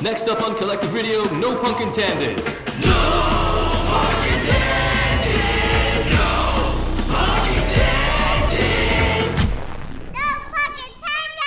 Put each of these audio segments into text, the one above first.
Next up on Kolektiv Radio, no punk intended. No punk intended. No punk intended. No punk intended.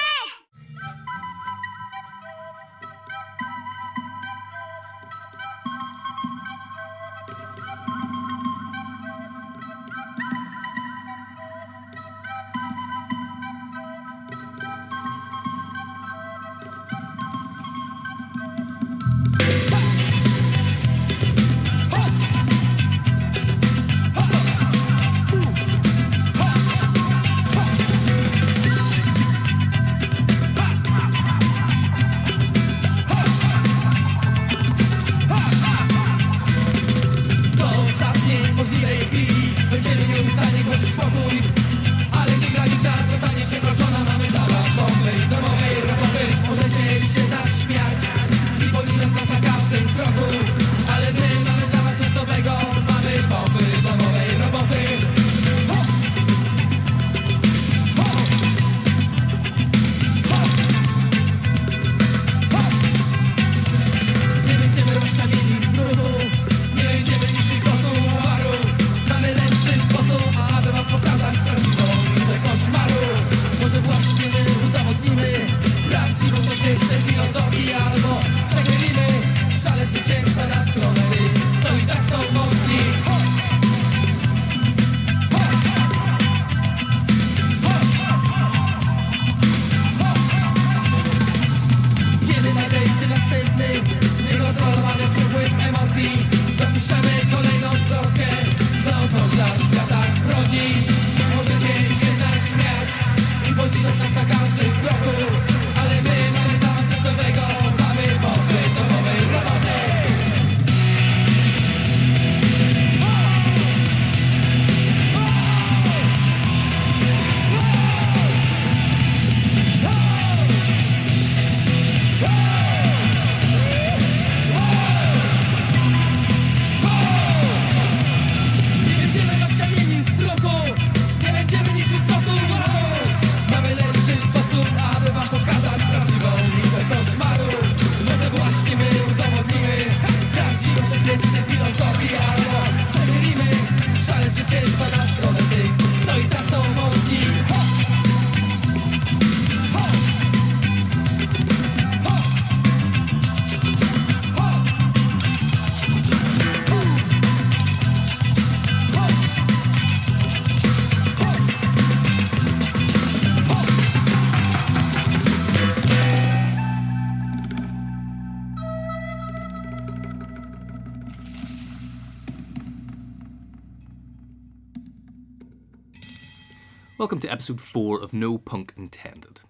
Welcome to episode 4 of No Punk Intended.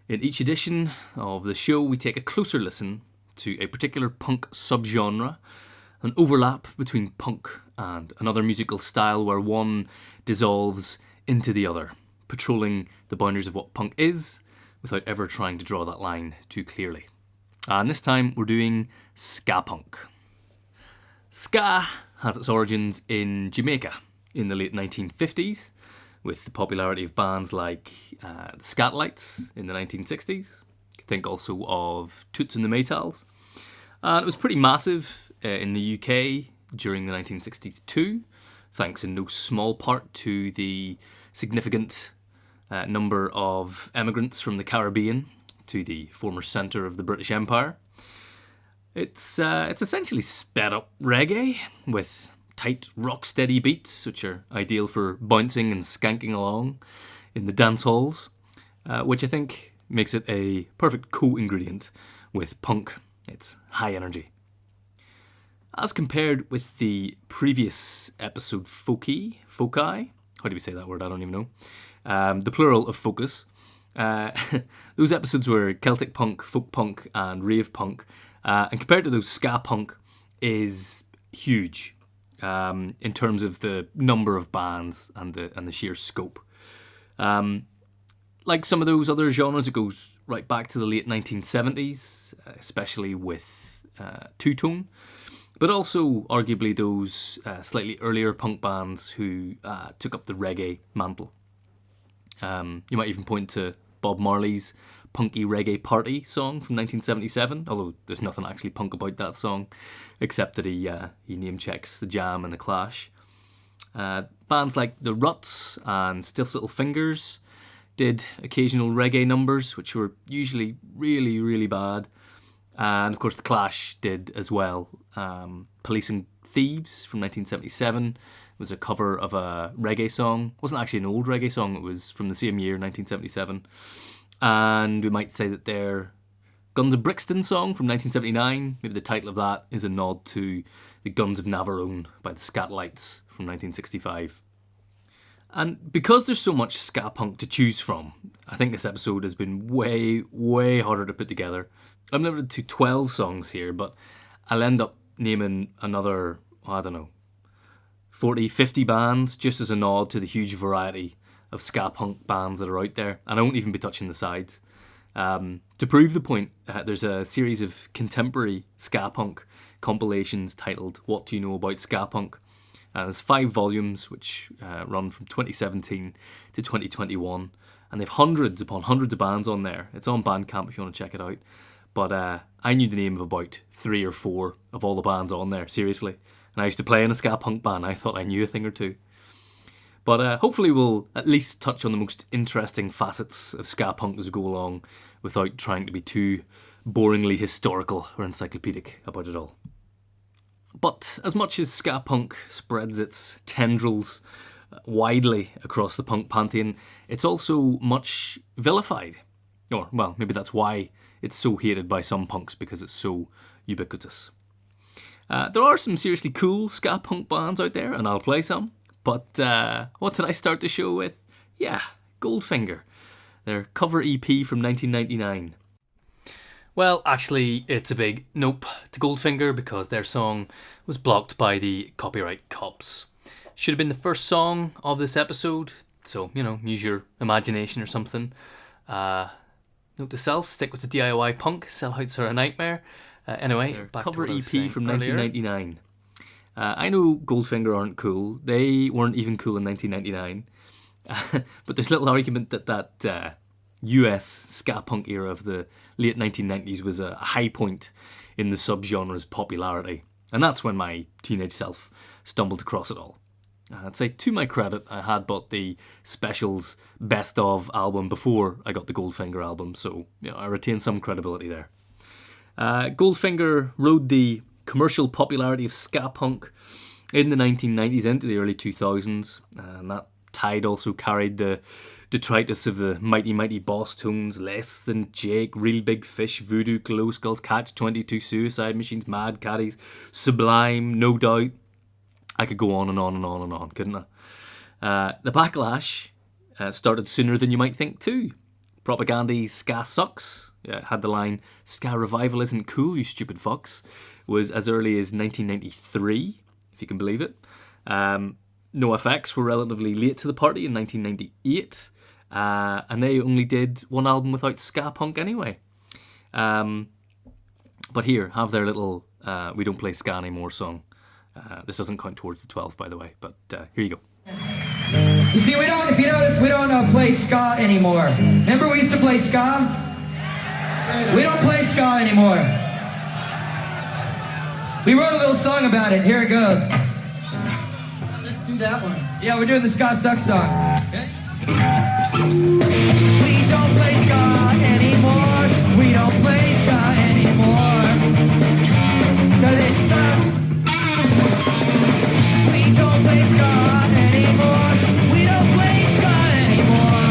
In each edition of the show, we take a closer listen to a particular punk subgenre, an overlap between punk and another musical style where one dissolves into the other, patrolling the boundaries of what punk is without ever trying to draw that line too clearly. And this time we're doing ska-punk. Ska has its origins in Jamaica in the late 1950s, with the popularity of bands like the Skatalites in the 1960s. You can think also of Toots and the Maytals. And it was pretty massive in the UK during the 1960s too, thanks in no small part to the significant number of emigrants from the Caribbean to the former centre of the British Empire. It's essentially sped up reggae with tight, rock-steady beats, which are ideal for bouncing and skanking along in the dance halls, which I think makes it a perfect co-ingredient with punk. It's high energy. As compared with the previous episode, foci, how do we say that word? I don't even know. The plural of focus. Those episodes were Celtic punk, folk punk, and rave punk, and compared to those, ska punk is huge. In terms of the number of bands and the sheer scope. Like some of those other genres, it goes right back to the late 1970s, especially with two-tone, but also arguably those slightly earlier punk bands who took up the reggae mantle. You might even point to Bob Marley's punky reggae party song from 1977, although there's nothing actually punk about that song, except that he name-checks The Jam and The Clash. Bands like The Ruts and Stiff Little Fingers did occasional reggae numbers, which were usually really, really bad. And of course The Clash did as well. Police and Thieves from 1977 was a cover of a reggae song. It wasn't actually an old reggae song, it was from the same year, 1977. And we might say that their Guns of Brixton song from 1979, maybe the title of that is a nod to the Guns of Navarone by the Scatlites from 1965. And because there's so much ska punk to choose from, I think this episode has been way, way harder to put together. I'm limited to 12 songs here, but I'll end up naming another, 40, 50 bands, just as a nod to the huge variety of ska punk bands that are out there. And I won't even be touching the sides. To prove the point, there's a series of contemporary ska punk compilations titled What Do You Know About Ska Punk? There's 5 volumes which run from 2017 to 2021, and they've hundreds upon hundreds of bands on there. It's on Bandcamp if you want to check it out. But I knew the name of about 3 or 4 of all the bands on there, seriously. And I used to play in a ska punk band. I thought I knew a thing or two. But hopefully we'll at least touch on the most interesting facets of ska punk as we go along, without trying to be too boringly historical or encyclopedic about it all. But as much as ska punk spreads its tendrils widely across the punk pantheon, it's also much vilified. Or, well, maybe that's why it's so hated by some punks, because it's so ubiquitous. There are some seriously cool ska punk bands out there, and I'll play some. But what did I start the show with? Yeah, Goldfinger. Their cover EP from 1999. Well, actually, it's a big nope to Goldfinger, because their song was blocked by the copyright cops. Should have been the first song of this episode, so, use your imagination or something. Note to self, stick with the DIY punk, sellouts are a nightmare. Anyway, back cover EP from 1999. I know Goldfinger aren't cool. They weren't even cool in 1999. But there's little argument that US ska punk era of the late 1990s was a high point in the subgenre's popularity. And that's when my teenage self stumbled across it all. I'd say, to my credit, I had bought the Specials Best Of album before I got the Goldfinger album, so I retain some credibility there. Goldfinger rode the commercial popularity of ska punk in the 1990s into the early 2000s, and that tide also carried the detritus of the mighty, mighty Boss Tones, Less Than Jake, Real Big Fish, Voodoo, Glow Skulls, Catch-22, Suicide Machines, Mad Caddies, Sublime, No Doubt. I could go on and on and on and on, couldn't I? The backlash started sooner than you might think too. Propaganda's Ska Sucks had the line, "Ska revival isn't cool, you stupid fucks," was as early as 1993, if you can believe it. NOFX were relatively late to the party in 1998, and they only did one album without ska punk anyway. But here, have their little We Don't Play Ska Anymore song. This doesn't count towards the 12, by the way, but here you go. You see, we don't play ska anymore. Remember we used to play ska? We don't play ska anymore. We wrote a little song about it. Here it goes. Let's do that one. Yeah, we're doing the Ska Sucks song. Okay? We don't play ska anymore. We don't play ska anymore. 'Cause it sucks. We don't play ska anymore. We don't play ska anymore.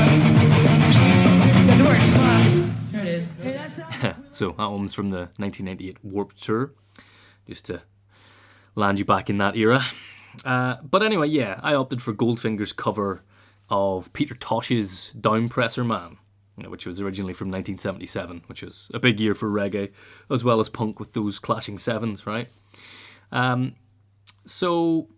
Got the word schmucks. There it is. Hey, that's So that one's from the 1998 Warped Tour, just to land you back in that era. But anyway, yeah, I opted for Goldfinger's cover of Peter Tosh's Downpressor Man, which was originally from 1977, which was a big year for reggae, as well as punk with those clashing sevens, right? So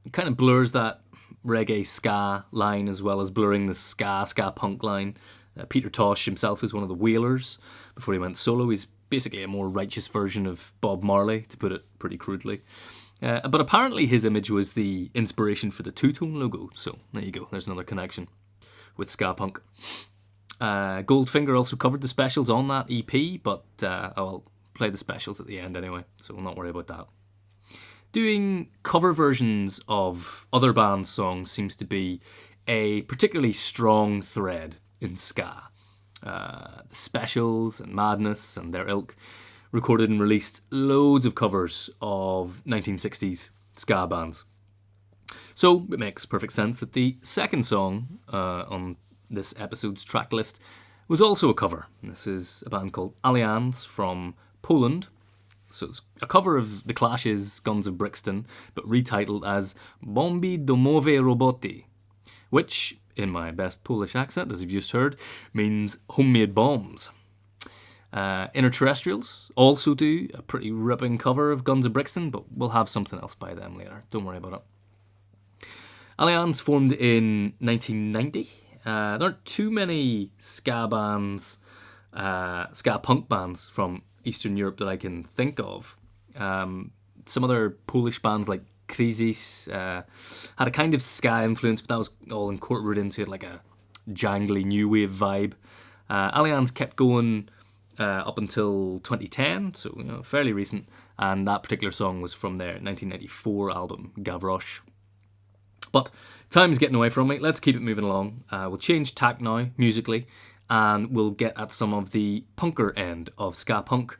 it kind of blurs that reggae ska line as well as blurring the ska punk line. Peter Tosh himself is one of the Wailers before he went solo. He's basically a more righteous version of Bob Marley, to put it pretty crudely. But apparently his image was the inspiration for the two-tone logo. So there you go. There's another connection with ska punk. Goldfinger also covered the specials on that EP, but I'll play the specials at the end anyway, so we'll not worry about that. Doing cover versions of other bands' songs seems to be a particularly strong thread in ska. The Specials and Madness and their ilk recorded and released loads of covers of 1960s ska bands. So it makes perfect sense that the second song on this episode's track list was also a cover. This is a band called Alians from Poland. So it's a cover of The Clash's Guns of Brixton, but retitled as Bomby, Domowej, Roboty, which, in my best Polish accent, as you've just heard, means homemade bombs. Terrestrials also do a pretty ripping cover of Guns of Brixton, but we'll have something else by them later. Don't worry about it. Alians formed in 1990. There aren't too many ska bands, ska punk bands from Eastern Europe that I can think of. Some other Polish bands like Kryzys had a kind of ska influence, but that was all incorporated into it, like a jangly new wave vibe. Alians kept going up until 2010, so fairly recent, and that particular song was from their 1994 album Gavroche. But time's getting away from me. Let's keep it moving along. We'll change tack now musically, and we'll get at some of the punker end of ska punk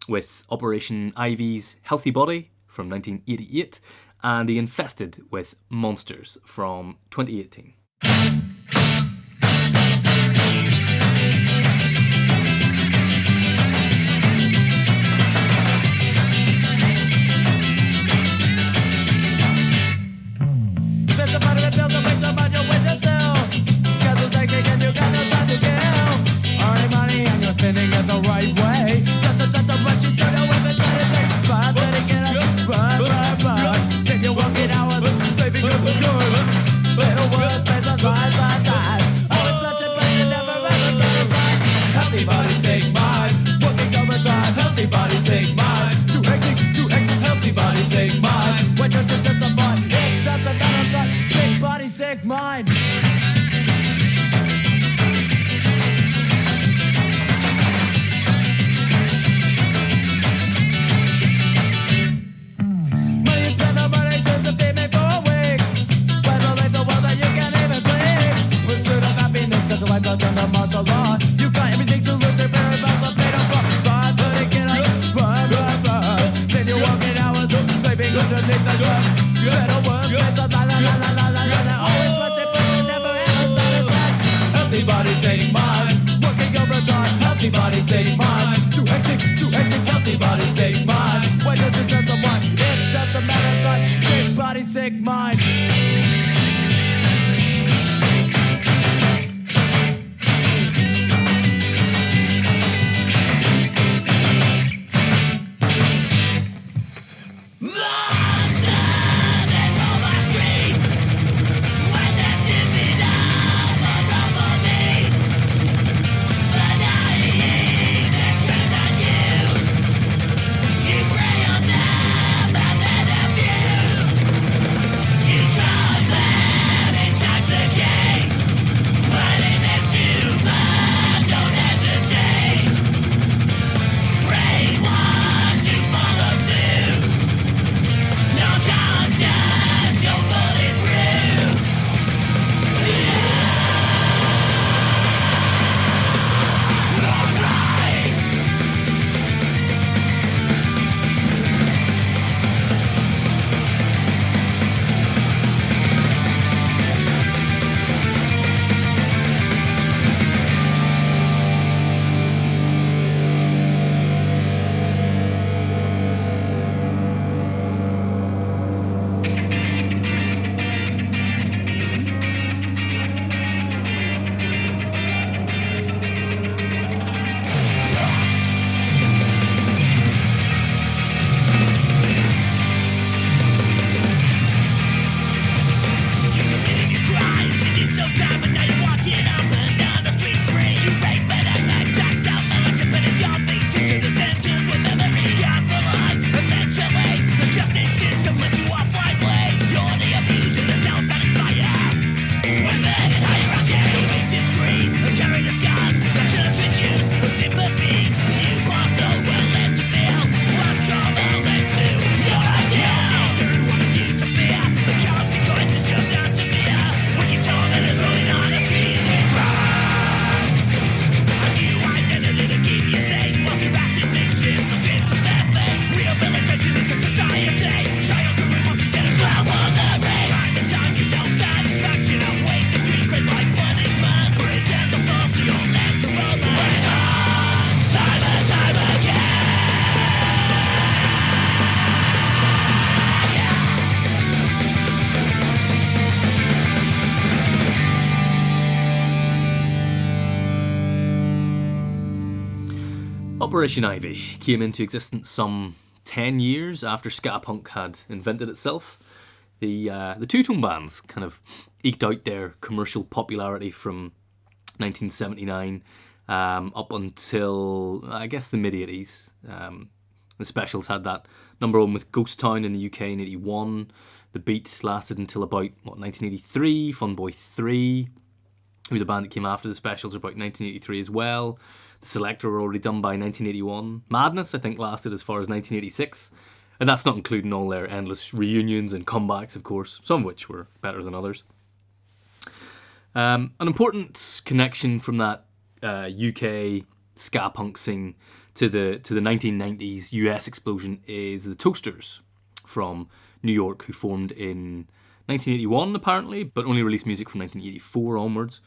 with Operation Ivy's Healthy Body from 1988 and the Infested with Monsters from 2018. Spinning it the right way. Just a rush, you don't know where the time is. Run, let it get up, run. Then you walk it out, saving up the good. Little words, face on rise. Always such a pleasure, never ever satisfied. Healthy body, sick mind. Working overtime, healthy body, sick mind. Too hectic, healthy body, sick mind. When you're just a mind, it's just a matter of time. Sick body, sick mind. Survive under martial law. You got everything to lose, you're very about to pay the fuck. Run, let it get up, run. Then you're walking hours, sleeping underneath the gun. You better work, better la. Always watching, but you never ever satisfied. Healthy body, same mind. Working overtime, healthy body, same mind. Too hectic, healthy body, same mind. When you're just a one, it's just a matter of time. Sick body, sick mind. Operation Ivy came into existence some 10 years after ska-punk had invented itself. The two-tone bands kind of eked out their commercial popularity from 1979 up until, I guess, the mid-80s. The Specials had that number one with Ghost Town in the UK in 81. The Beat lasted until about, 1983. Fun Boy 3, who the band that came after the Specials, are about 1983 as well. The Selector were already done by 1981. Madness, I think, lasted as far as 1986. And that's not including all their endless reunions and comebacks, of course, some of which were better than others. An important connection from that UK ska-punk scene to the 1990s US explosion is the Toasters from New York, who formed in 1981 apparently, but only released music from 1984 onwards.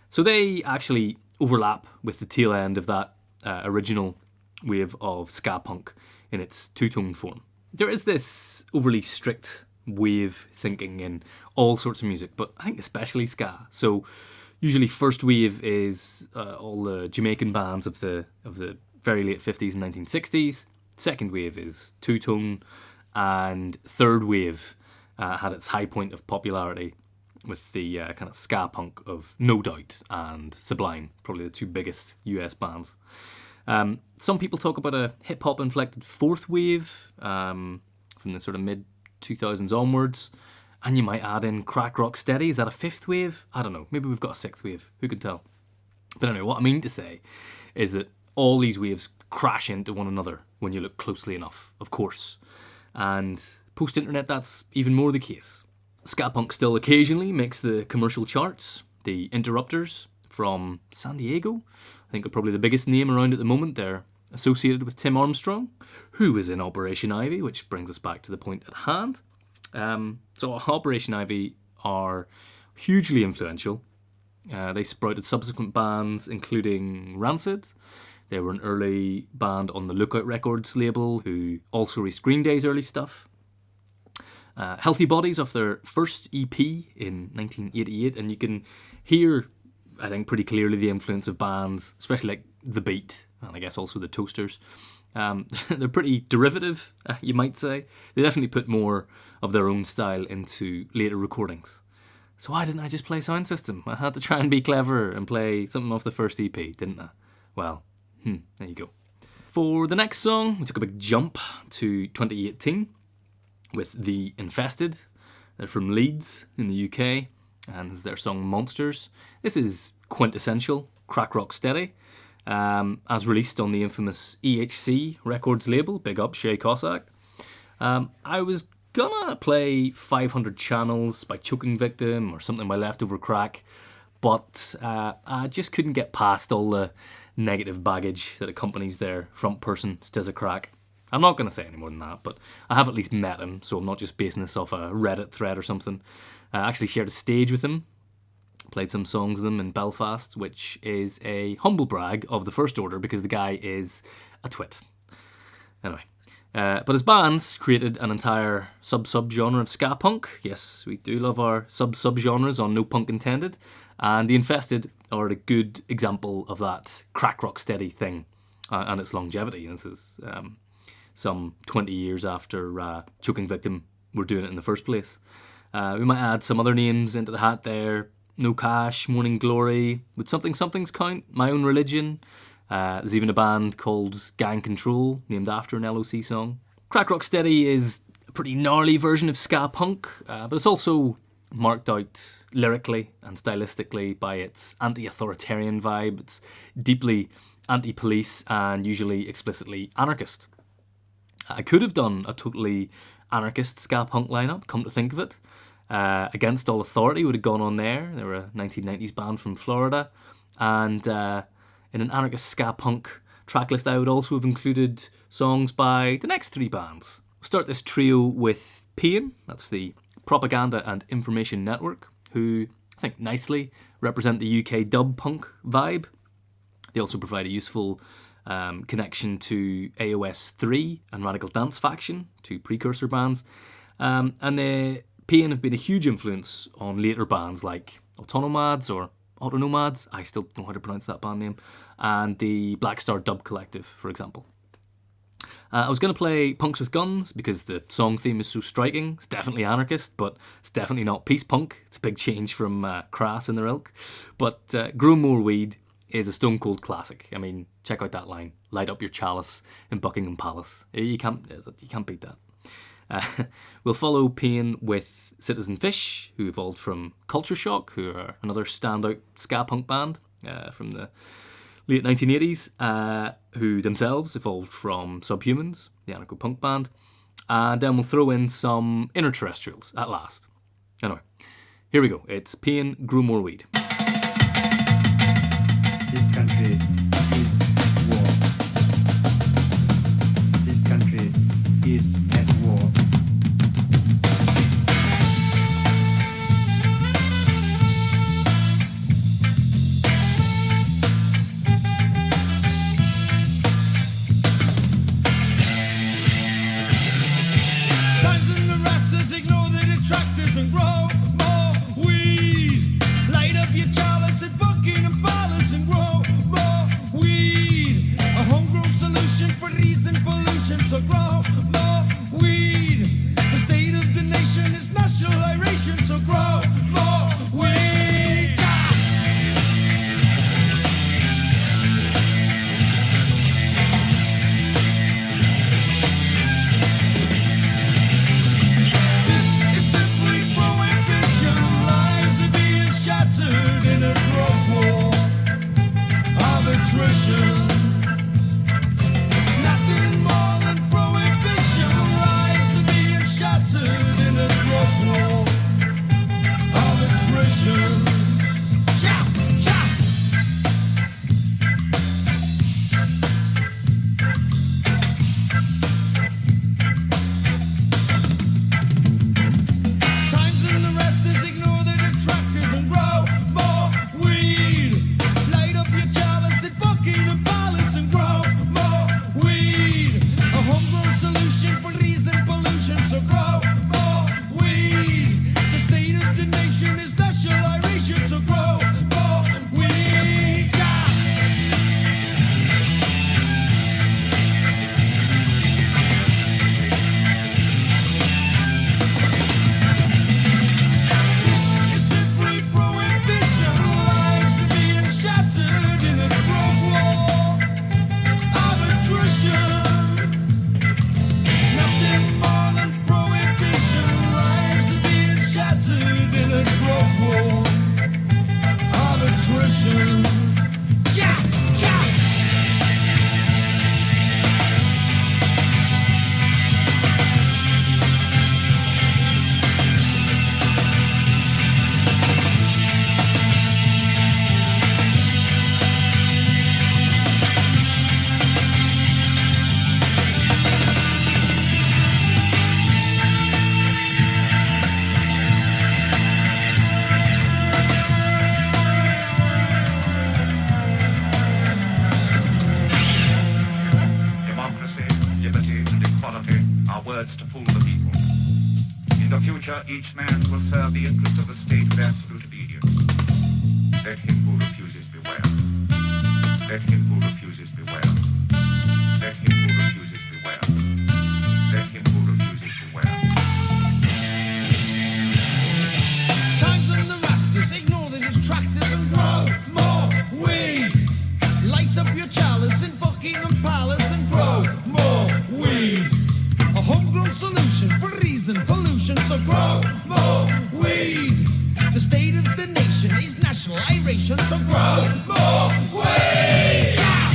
So they actually overlap with the tail end of that original wave of ska-punk in its two-tone form. There is this overly strict wave thinking in all sorts of music, but I think especially ska. So usually first wave is all the Jamaican bands of the very late 50s and 1960s. Second wave is two-tone, and third wave had its high point of popularity with the kind of ska-punk of No Doubt and Sublime, probably the two biggest US bands. Some people talk about a hip-hop inflected fourth wave from the sort of mid-2000s onwards, and you might add in crack rock steady. Is that a fifth wave? I don't know. Maybe we've got a sixth wave. Who can tell? But anyway, what I mean to say is that all these waves crash into one another when you look closely enough, of course. And post-internet, that's even more the case. Ska-punk still occasionally makes the commercial charts. The Interrupters from San Diego, I think, are probably the biggest name around at the moment. They're associated with Tim Armstrong, who was in Operation Ivy, which brings us back to the point at hand. So Operation Ivy are hugely influential. They sprouted subsequent bands, including Rancid. They were an early band on the Lookout Records label, who also released Green Day's early stuff. Healthy Bodies off their first EP in 1988, and you can hear, I think, pretty clearly the influence of bands, especially like The Beat, and I guess also the Toasters. They're pretty derivative, you might say. They definitely put more of their own style into later recordings. So why didn't I just play Sound System? I had to try and be clever and play something off the first EP, didn't I? Well, there you go. For the next song, we took a big jump to 2018 with The Infested. They're from Leeds in the UK, and this is their song Monsters. This is quintessential crack rock steady, as released on the infamous EHC Records label. Big up Shay Cossack. I was gonna play 500 Channels by Choking Victim or something by Leftover Crack, but I just couldn't get past all the negative baggage that accompanies their front person, Stizza Crack. I'm not going to say any more than that, but I have at least met him, so I'm not just basing this off a Reddit thread or something. I actually shared a stage with him, played some songs with him in Belfast, which is a humble brag of the first order because the guy is a twit. Anyway, but his bands created an entire sub-genre of ska punk. Yes, we do love our sub-genres on No Punk Intended, and The Infested are a good example of that crack rock steady thing and its longevity. And this is some 20 years after Choking Victim were doing it in the first place. We might add some other names into the hat there. No Cash, Morning Glory, Would Something Somethings count? My Own Religion. There's even a band called Gang Control, named after an LOC song. Crack Rock Steady is a pretty gnarly version of ska punk, but it's also marked out lyrically and stylistically by its anti-authoritarian vibe. It's deeply anti-police and usually explicitly anarchist. I could have done a totally anarchist ska punk lineup, come to think of it. Against All Authority would have gone on there. They were a 1990s band from Florida. And in an anarchist ska punk tracklist, I would also have included songs by the next three bands. We'll start this trio with Pain. That's the Propaganda and Information Network, who I think nicely represent the UK dub punk vibe. They also provide a useful connection to AOS 3 and Radical Dance Faction, two precursor bands. And the Pain have been a huge influence on later bands like Autonomads or Autonomads, I still don't know how to pronounce that band name, and the Black Star Dub Collective, for example. I was going to play Punks with Guns because the song theme is so striking. It's definitely anarchist, but it's definitely not peace punk. It's a big change from Crass and their ilk. But Grow More Weed is a stone cold classic. I mean, check out that line. Light up your chalice in Buckingham Palace. You can't beat that. We'll follow Pain with Citizen Fish, who evolved from Culture Shock, who are another standout ska punk band from the late 1980s, who themselves evolved from Subhumans, the anarcho-punk band. And then we'll throw in some Inner Terrestrials at last. Anyway, here we go. It's Pain, Grow More Weed. This country is war. This country is at war. Times in the rasters, ignore the detractors and grow more weed. Light up your chalice at Buckingham Palace and grow more weed. A homegrown solution for reason pollution, so grow more weed. The state of the nation is national iration, so grow more weed. This is simply prohibition. Lives are being shattered in a drug war of attrition. Nothing more than prohibition. Lives are being shattered in a drug war of attrition. Chop, chop. Times in the rasters, ignore the detractors and grow more weed. Light up your chalice at Buckingham Palace and grow more weed. A homegrown solution for reason pollution, so grow more weed. The state of the nation is national iration, so grow more weed. Yeah. This is simply prohibition. Lives are being shattered in a drug war of attrition. Nothing more than prohibition. Lives are being shattered in a drug war of attrition. Ja, ja. Democracy, liberty, and equality are words to fool the people. In the future, each man will serve the interest of the state with absolute obedience. Let him who refuses beware. Let him who refuses beware. Let him who refuses beware. Let him who refuses beware. Times in the rasters, ignore the detractors and grow more weed. Light up your chalice in Buckingham Palace and grow more weed. A homegrown solution for reason pollution, so grow more weed. The state of the nation is national iration, so grow more weed. Yeah.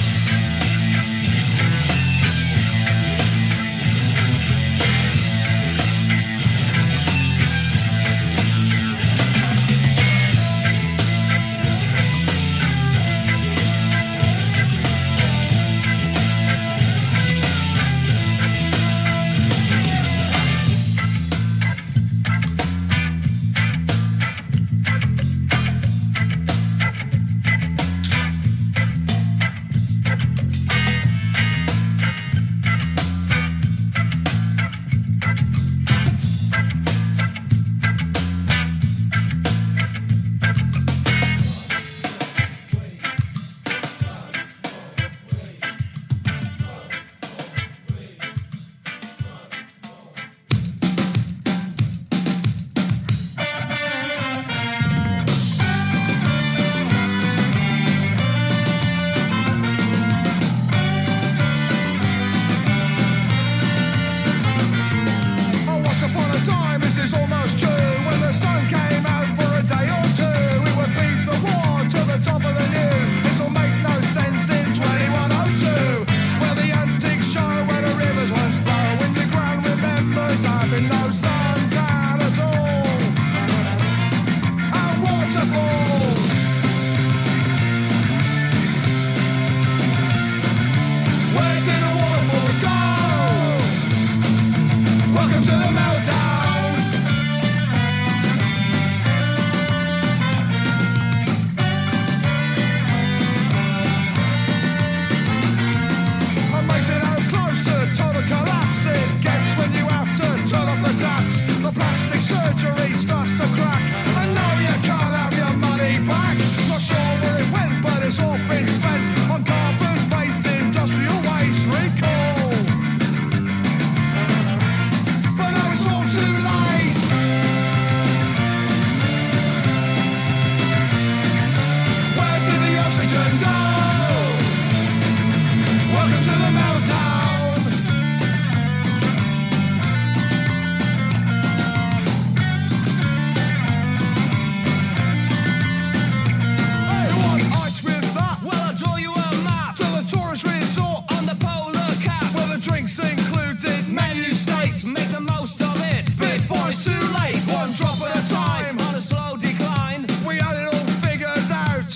Drinks included, menu states, make the most of it before it's too late. One drop at a time, on a slow decline. We had it all figured out.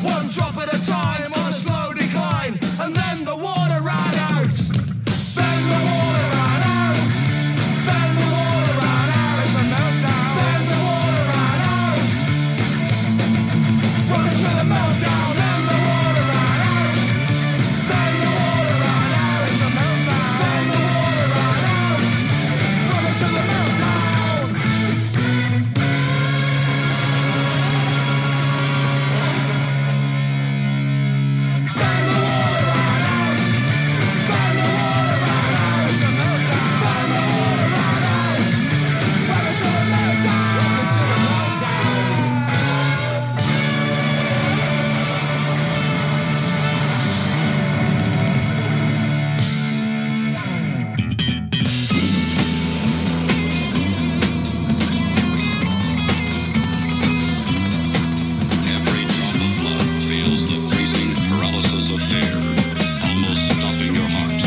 One drop at a time, on a slow decline. And then the water ran out. Then the water ran out. Then the water ran out. It's a meltdown. Then the water ran out. Running to the meltdown. Then the water ran out. Then the water ran out. It's a meltdown. Then the water ran out. Running to the meltdown. Every drop of blood feels the freezing paralysis of fear, almost stopping your heart.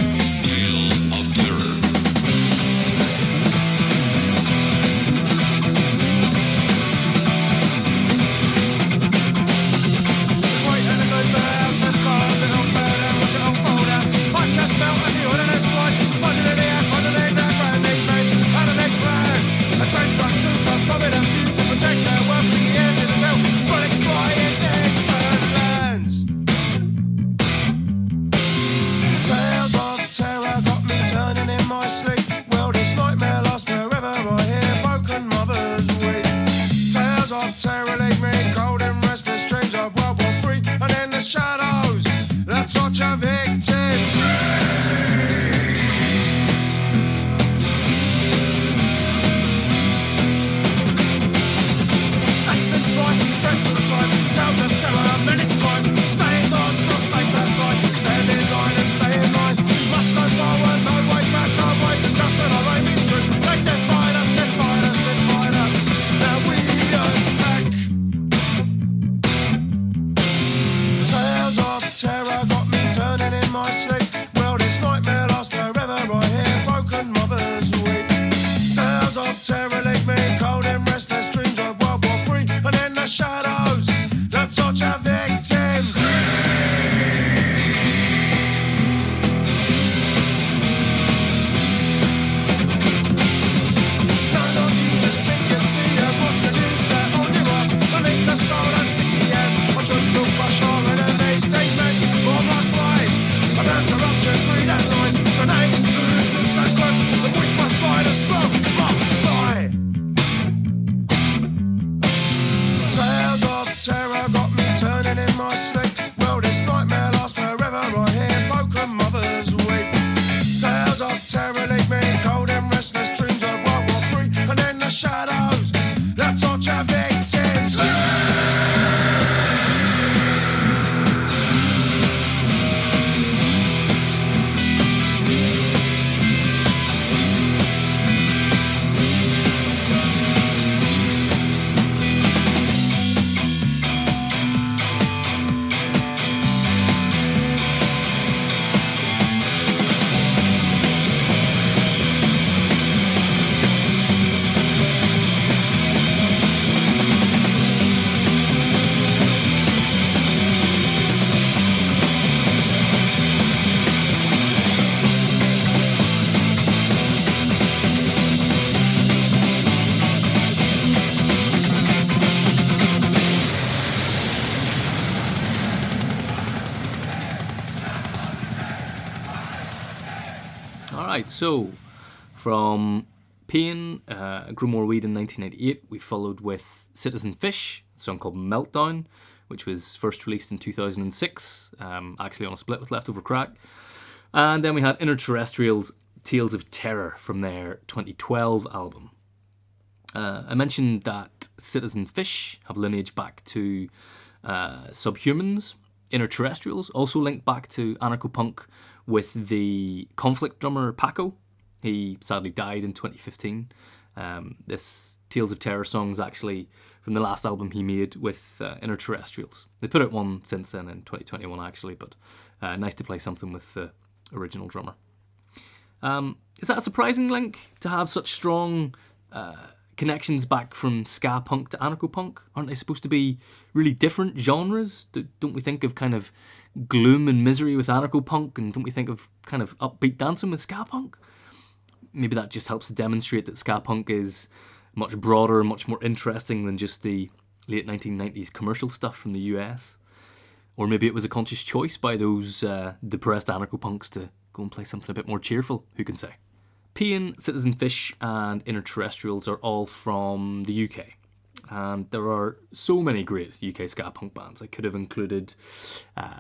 Tales of terror. Right in a good bear, some cars and on bed and watch it unfold out. Ice cats melt as the ordinance flies. Budget in the air, budget in the ground, they made out of their plan. A train truck, true top, bombing and fuse to protect their wealth from the edge of the tail. Bullets fly in distant lands. Tales of terror got me turning in my sleep. Will this nightmare last forever? I hear broken mothers weep. Tales of terror leave me cold and restless dreams of World War III. And in the shadows, the torture victims. Access right, threats of the time. Tales of terror, menace crime. Stay indoors, not safe outside. Stand in line and stay in line. Must go forward, no way back. Our ways are just and our aim is true. They defied us, defied us, defied us. Now we attack. Tales of terror got me turning in my sleep. Will this nightmare last forever? I hear broken mothers weep. Tales of terror leave me cold and restless dreams of World War III. And in the shadows, the torture victims. None of you just drink your tea and watch the news set on your ass. I need to soul and sticky hands. I tried to brush our enemies. They make you torn like flies. I learned corruption, greed and lies. Grenades, lunatics and drugs. The weak must die, the strong must die. Tales of terror got me turning in my sleep. Will this nightmare last forever? I hear broken mothers weep. Tales of terror leave me cold and restless dreams of World War III. And in the shadows, the torture victims. Alright, so from Pain, Grew More Weed in 1998, we followed with Citizen Fish, a song called Meltdown, which was first released in 2006, actually on a split with Leftover Crack. And then we had Terrestrials, Tales of Terror from their 2012 album. I mentioned that Citizen Fish have lineage back to Subhumans. Terrestrials also linked back to anarcho-punk with the Conflict drummer Paco. He sadly died in 2015. This Tales of Terror song is actually from the last album he made with Terrestrials. They put out one since then in 2021 actually, but nice to play something with the original drummer. Is that a surprising link to have such strong connections back from ska punk to anarcho-punk? Aren't they supposed to be really different genres? Don't we think of kind of gloom and misery with anarcho-punk, and don't we think of kind of upbeat dancing with ska punk? Maybe that just helps to demonstrate that ska punk is much broader and much more interesting than just the late 1990s commercial stuff from the US. Or maybe it was a conscious choice by those depressed anarcho-punks to go and play something a bit more cheerful, who can say? Paean, Citizen Fish and Inner Terrestrials are all from the UK. And there are so many great UK ska punk bands. I could have included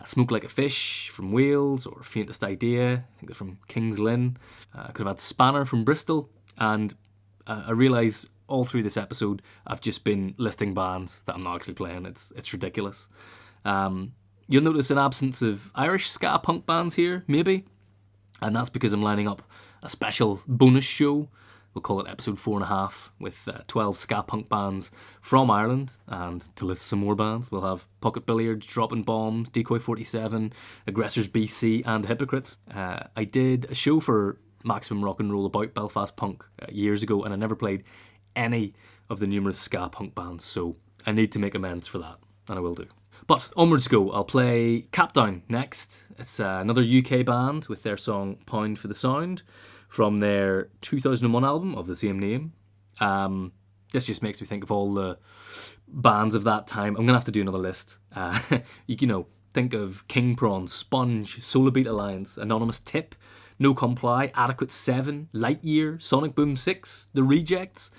Smoke Like a Fish from Wales, or Faintest Idea, I think they're from King's Lynn. I could have had Spanner from Bristol. And I realise all through this episode I've just been listing bands that I'm not actually playing. It's ridiculous. You'll notice an absence of Irish ska punk bands here, maybe. And that's because I'm lining up a special bonus show. We'll call it episode 4.5, with 12 ska punk bands from Ireland. And to list some more bands, we'll have Pocket Billiards, Dropping Bombs, Decoy 47, Aggressors BC, and Hypocrites. I did a show for Maximum Rock and Roll about Belfast punk years ago, and I never played any of the numerous ska punk bands, so I need to make amends for that, and I will do. But onwards go. I'll play Capdown next. It's another UK band with their song Pound for the Sound from their 2001 album of the same name. This just makes me think of all the bands of that time. I'm going to have to do another list. You know, think of King Prawn, Sponge, Solar Beat Alliance, Anonymous Tip, No Comply, Adequate 7, Lightyear, Sonic Boom 6, The Rejects.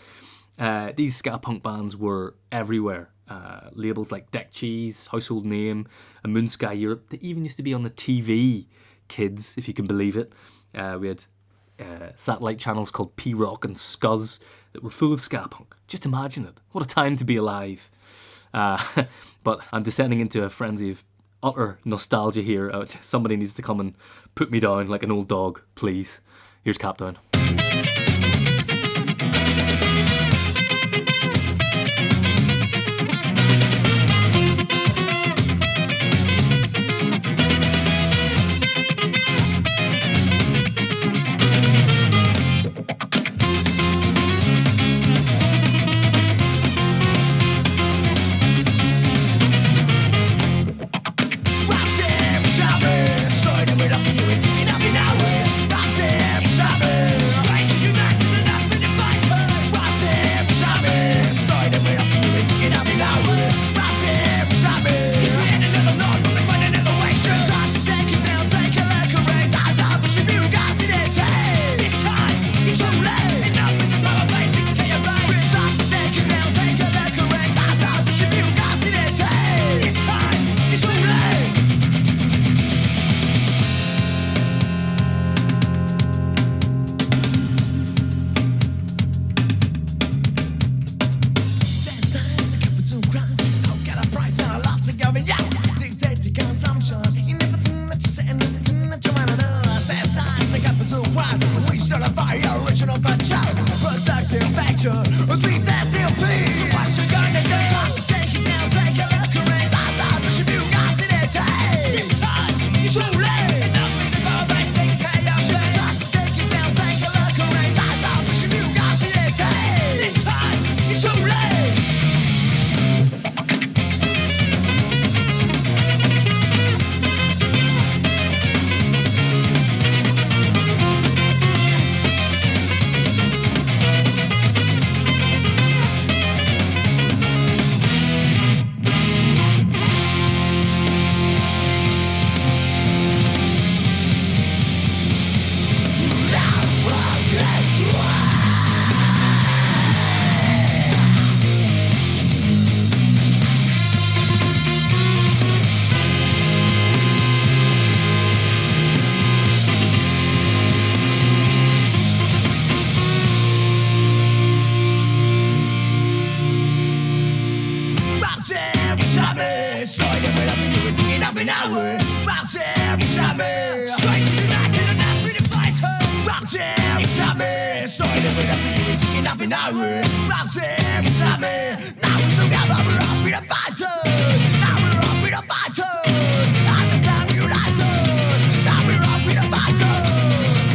These ska punk bands were everywhere. Labels like Deck Cheese, Household Name, and Moonsky Europe. They even used to be on the TV, kids, if you can believe it. We had satellite channels called P-Rock and Scuzz that were full of ska punk. Just imagine it. What a time to be alive. But I'm descending into a frenzy of utter nostalgia here. Somebody needs to come and put me down like an old dog, please. Here's Capdown.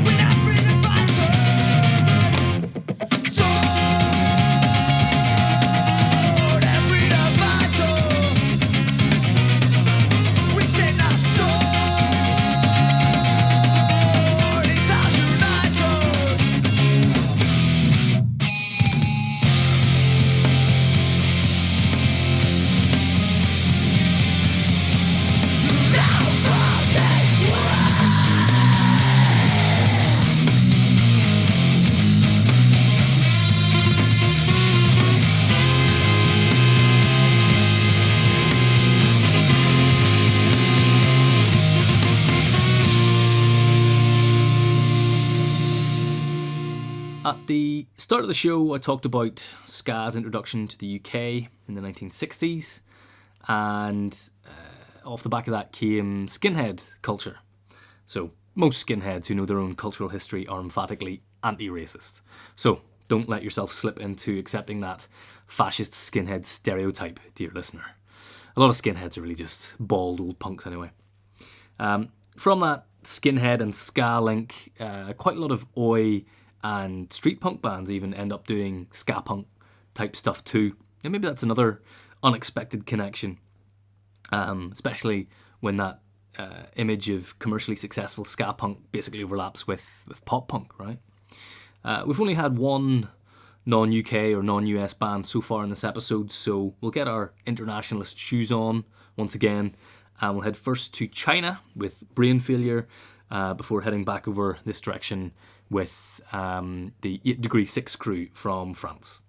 We're not free to At the start of the show, I talked about Ska's introduction to the UK in the 1960s, and off the back of that came skinhead culture. So most skinheads who know their own cultural history are emphatically anti-racist. So don't let yourself slip into accepting that fascist skinhead stereotype, dear listener. A lot of skinheads are really just bald old punks anyway. From that skinhead and ska link, quite a lot of oi and street punk bands even end up doing ska punk type stuff too. And maybe that's another unexpected connection, especially when that image of commercially successful ska punk basically overlaps with pop punk, right? We've only had one non-UK or non-US band so far in this episode, so we'll get our internationalist shoes on once again, and we'll head first to China with Brain Failure, before heading back over this direction with the 8 Degree 6 crew from France.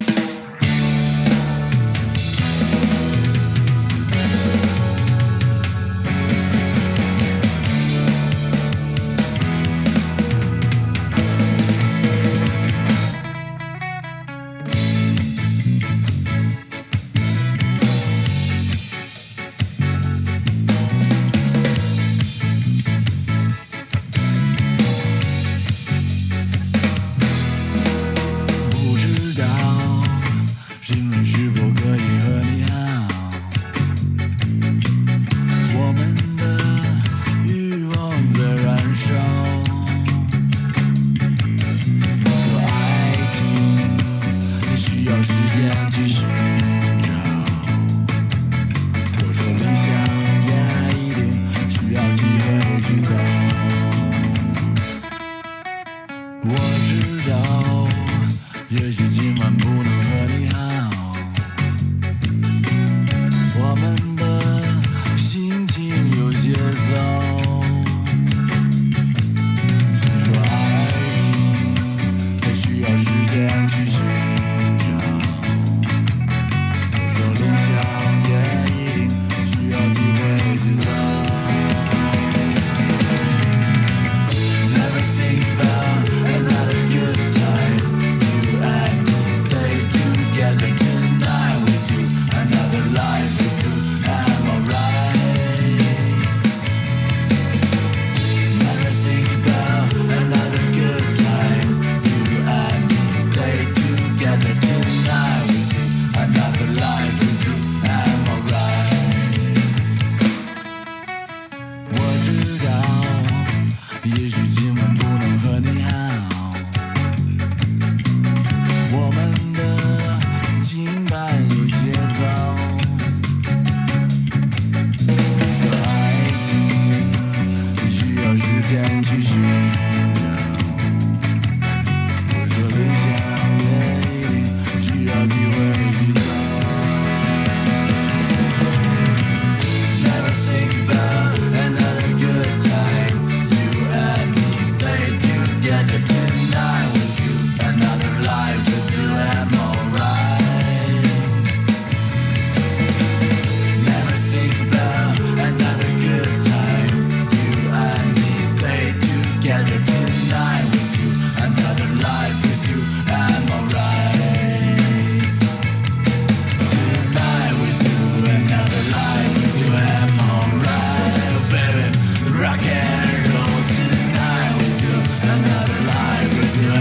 Rock and roll tonight with you, another life with you.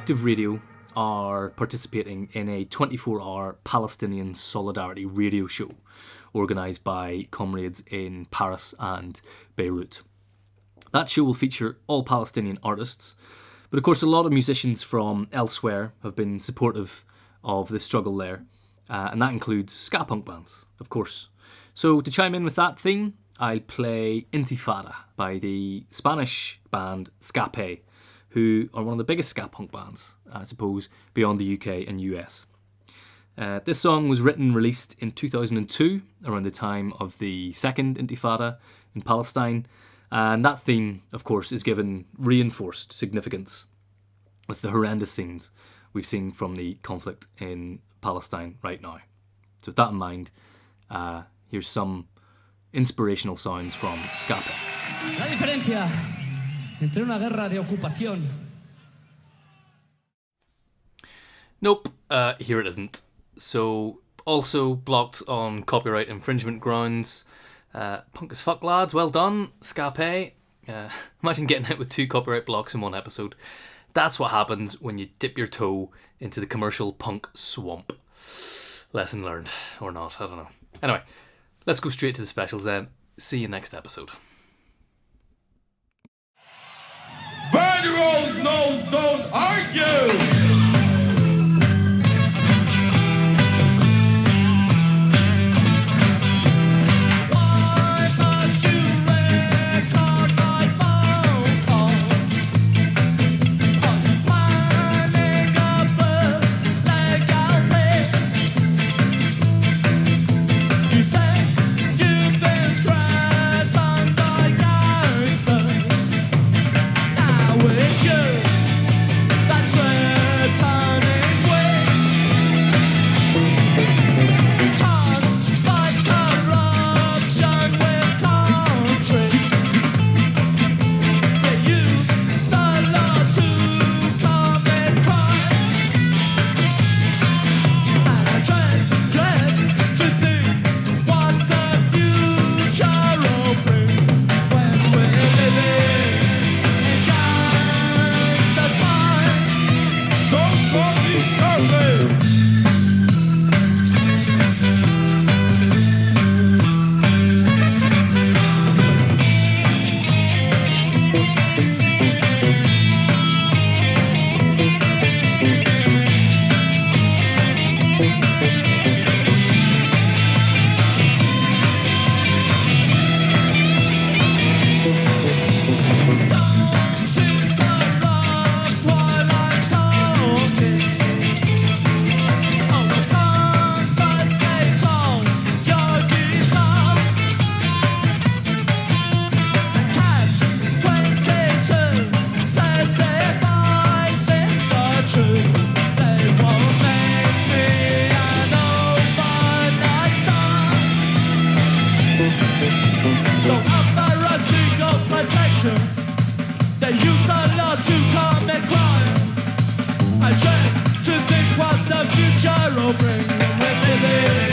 Kolektiv Radio are participating in a 24-hour Palestinian solidarity radio show organised by comrades in Paris and Beirut. That show will feature all Palestinian artists, but of course a lot of musicians from elsewhere have been supportive of the struggle there, and that includes ska-punk bands, of course. So to chime in with that theme, I'll play Intifada by the Spanish band Ska-p, who are one of the biggest ska-punk bands, I suppose, beyond the UK and US. This song was written and released in 2002, around the time of the second Intifada in Palestine, and that theme, of course, is given reinforced significance with the horrendous scenes we've seen from the conflict in Palestine right now. So with that in mind, here's some inspirational sounds from Ska-p. La diferencia entre una guerra de ocupación. Nope, here it isn't. So, also blocked on copyright infringement grounds. Punk as fuck, lads, well done, Ska-p. Imagine getting hit with 2 copyright blocks in one episode. That's what happens when you dip your toe into the commercial punk swamp. Lesson learned, or not, I don't know. Anyway, let's go straight to the specials then. See you next episode. Banderolls, knows, don't argue! They use a law to come and climb. I try to think what the future will bring when we're living.